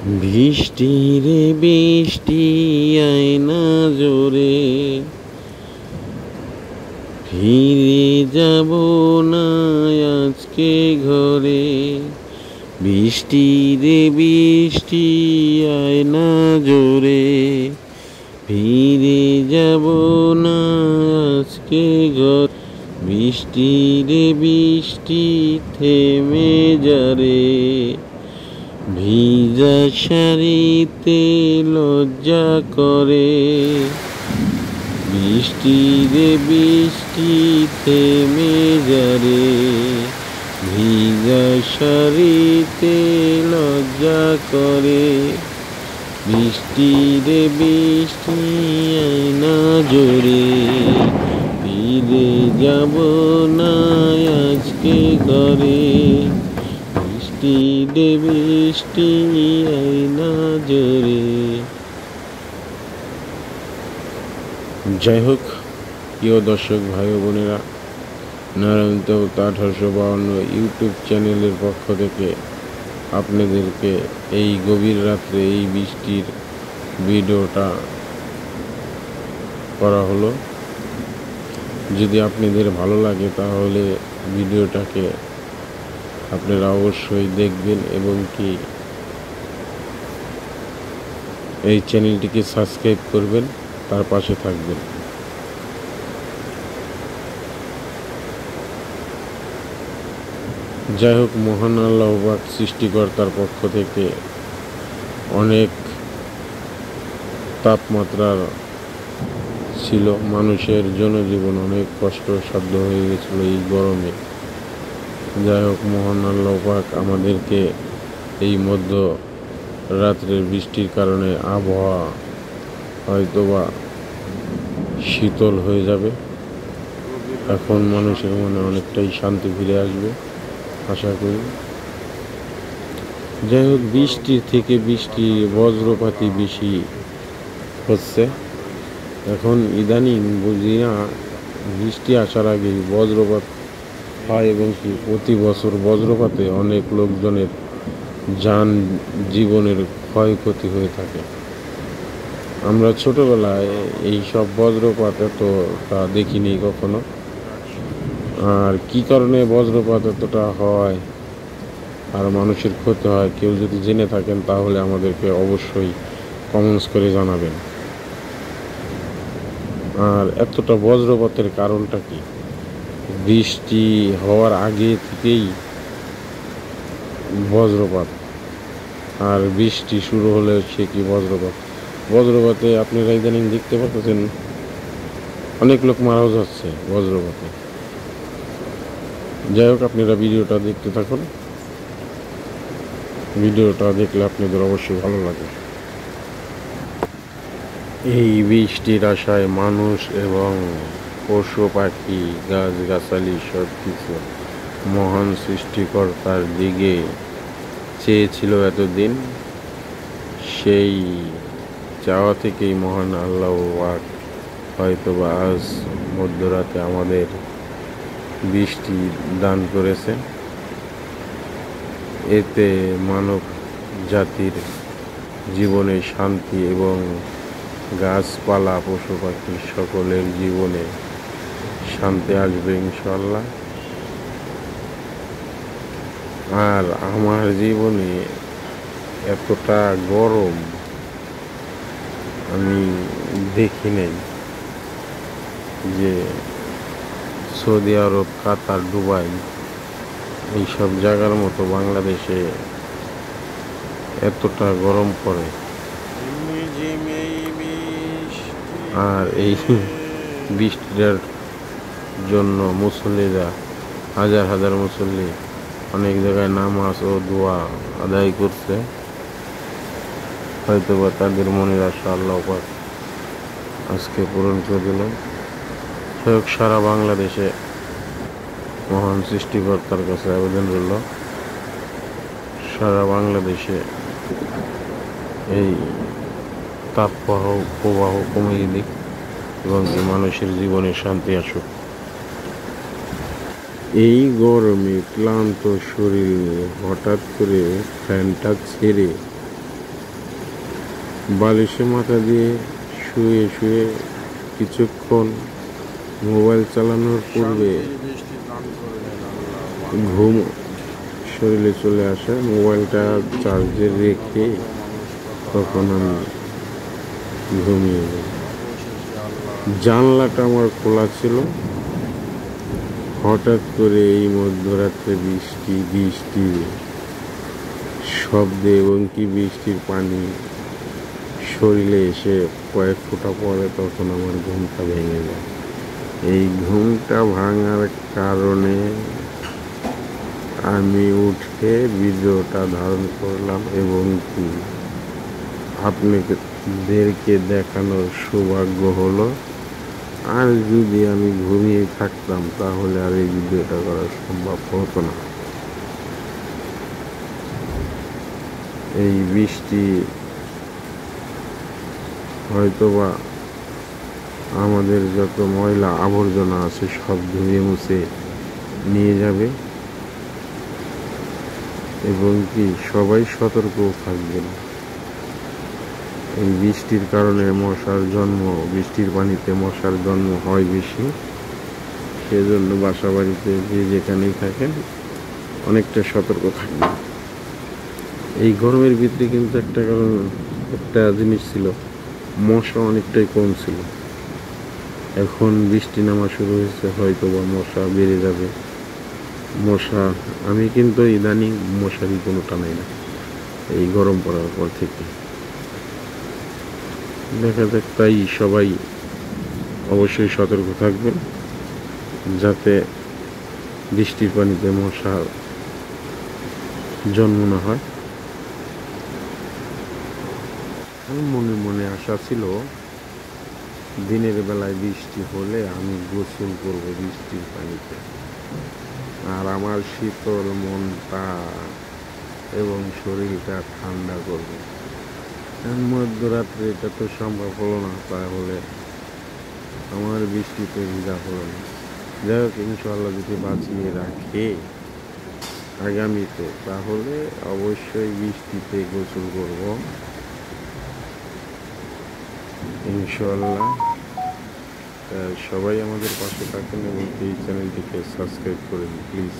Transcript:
বৃষ্টি রে বৃষ্টি আয় না জোরে, ফিরে যাব না আজকে ঘরে। বৃষ্টি রে বৃষ্টি আয় না জোরে, ফিরে যাব না আজকে ঘর। বৃষ্টি রে বৃষ্টি থেমে যারে, ভিজা শাড়িতে লজ্জা করে। বৃষ্টি রে বৃষ্টি থেমে যারে, ভিজা শাড়িতে লজ্জা করে। বৃষ্টি রে বৃষ্টি আয় না জোরে, ফিরে যাব না আজকে ঘরে। বৃষ্টি রে বৃষ্টি আয় না জোরে। যাই হোক, প্রিয় দর্শক ভাই ও বোনেরা, নারায়ণ তৌত 1852 ইউটিউব চ্যানেলের পক্ষ থেকে আপনাদেরকে এই গভীর রাত্রে এই বৃষ্টির ভিডিওটা করা হলো। যদি আপনাদের ভালো লাগে তাহলে ভিডিওটাকে আপনারা অবশ্যই দেখবেন এবং কি এই চ্যানেলটিকে সাবস্ক্রাইব করবেন, তার পাশে থাকবেন। যাই হোক, মহান আল্লাহ পাক সৃষ্টিকর্তার পক্ষ থেকে অনেক তাপমাত্রার ছিল, মানুষের জনজীবন অনেক কষ্টসাধ্য হয়ে গেছিল এই গরমে। যাই হোক, মহান আল্লাহ পাক আমাদেরকে এই মধ্য রাত্রের বৃষ্টির কারণে আবহাওয়া হয়তোবা শীতল হয়ে যাবে। এখন মানুষের মনে অনেকটাই শান্তি ফিরে আসবে আশা করি। যাই হোক, বৃষ্টির থেকে বৃষ্টি বজ্রপাতই বেশি হচ্ছে এখন ইদানিং। বুঝি না, বৃষ্টি আসার আগেই বজ্রপাত হয় এবং কি প্রতি বছর বজ্রপাতে অনেক লোকজনের যান জীবনের ক্ষয়ক্ষতি হয়ে থাকে। আমরা ছোটবেলায় এই সব বজ্রপাত এতটা দেখিনি কখনো। আর কি কারণে বজ্রপাত এতটা হয় আর মানুষের ক্ষতি হয়, কেউ যদি জেনে থাকেন তাহলে আমাদেরকে অবশ্যই কমেন্টস করে জানাবেন। আর এতটা বজ্রপাতের কারণটা কি? বৃষ্টি হওয়ার আগে থেকেই বজ্রপাত, আর বৃষ্টি শুরু হলে সে কি বজ্রপাত। বজ্রপাতে আপনারা ইদানিং দেখতে পাচ্ছেন অনেক লোক মারাও যাচ্ছে বজ্রপাতে। যাই হোক, আপনারা ভিডিওটা দেখতে থাকুন। ভিডিওটা দেখলে আপনাদের অবশ্যই ভালো লাগে। এই বৃষ্টির আশায় মানুষ এবং পশু পাখি গাছগাছালি সব কিছু মহান সৃষ্টিকর্তার দিকে চেয়েছিল এতদিন। সেই চাওয়া থেকেই মহান আল্লাহ পাক হয়তোবা আজ মধ্যরাতে আমাদের বৃষ্টি দান করেছে। এতে মানব জাতির জীবনে শান্তি এবং গাছপালা পশু পাখি সকলের জীবনে শান্তি আসবে ইনশাল্লাহ। আর আমার জীবনে এতটা গরম আমি দেখি নাই, যে সৌদি আরব, কাতার, দুবাই এইসব জায়গার মতো বাংলাদেশে এতটা গরম পড়ে। আর এই বৃষ্টির জন্য মুসল্লিরা, হাজার হাজার মুসল্লি অনেক জায়গায় নামাজ ও দোয়া আদায় করছে। হয়তোবা তাদের মনের আশা আল্লাহ পাক আজকে পূরণ করে দিলেন। সারা বাংলাদেশে মহান সৃষ্টিকর্তার কাছে আবেদন রইল, সারা বাংলাদেশে এই প্রবাহ কমিয়ে দিক এবং মানুষের জীবনে শান্তি আসুক। এই গরমে ক্লান্ত শরীরে হঠাৎ করে ফ্যানটা ছেড়ে বালিশে মাথা দিয়ে শুয়ে শুয়ে কিছুক্ষণ মোবাইল চালানোর পূর্বে ঘুম শরীরে চলে আসে। মোবাইলটা চার্জে রেখে তখন আমি ঘুমিয়ে যাই। জানলাটা আমার খোলা ছিল। হঠাৎ করে এই মধ্যরাত্রে বৃষ্টির শব্দে এবং কি বৃষ্টির পানি শরীরে এসে কয়েক ফোঁটা পরে তখন আমার ঘুমটা ভেঙে যায়। এই ঘুমটা ভাঙার কারণে আমি উঠে ভিডিওটা ধারণ করলাম এবং কি আপনাদেরকে দেখানোর সৌভাগ্য হলো। আর যদি আমি ঘুমিয়ে থাকতাম তাহলে আর এই ভিডিওটা করা সম্ভব হতো না। এই বৃষ্টি হয়তোবা আমাদের যত ময়লা আবর্জনা আছে সব ধুয়ে মুছে নিয়ে যাবে এবং কি সবাই সতর্ক থাকবেন। এই বৃষ্টির কারণে বৃষ্টির পানিতে মশার জন্ম হয় বেশি। সেজন্য বাসা বাড়িতে যে যেখানেই থাকেন অনেকটা সতর্ক থাকবেন। এই গরমের ভিতরে কিন্তু একটা জিনিস ছিল, মশা অনেকটাই কম ছিল। এখন বৃষ্টি নামা শুরু হয়েছে, হয়তো বা মশা বেড়ে যাবে। আমি কিন্তু ইদানিং মশারি কোনো টানাই না এই গরম পড়ার পর থেকে। দেখা যাক, তাই সবাই অবশ্যই সতর্ক থাকবেন যাতে বৃষ্টির পানিতে মশা জন্ম না হয়। মনে মনে আশা ছিল দিনের বেলায় বৃষ্টি হলে আমি গোসল করব বৃষ্টির পানিতে, আর আমার শীতল মনটা এবং শরীরটা ঠান্ডা করবে। মধ্যরাত্রে এটা তো সম্ভব হলো না, তাহলে আমার বৃষ্টিতে ভিজা হলো না। যাই হোক, ইনশাআল্লাহ যদি বাঁচিয়ে রাখে আগামীতে, তাহলে অবশ্যই বৃষ্টিতে গোসল করব ইনশাআল্লাহ। সবাই আমাদের পাশে থাকেন এবং এই চ্যানেলটিকে সাবস্ক্রাইব করে দিন প্লিজ।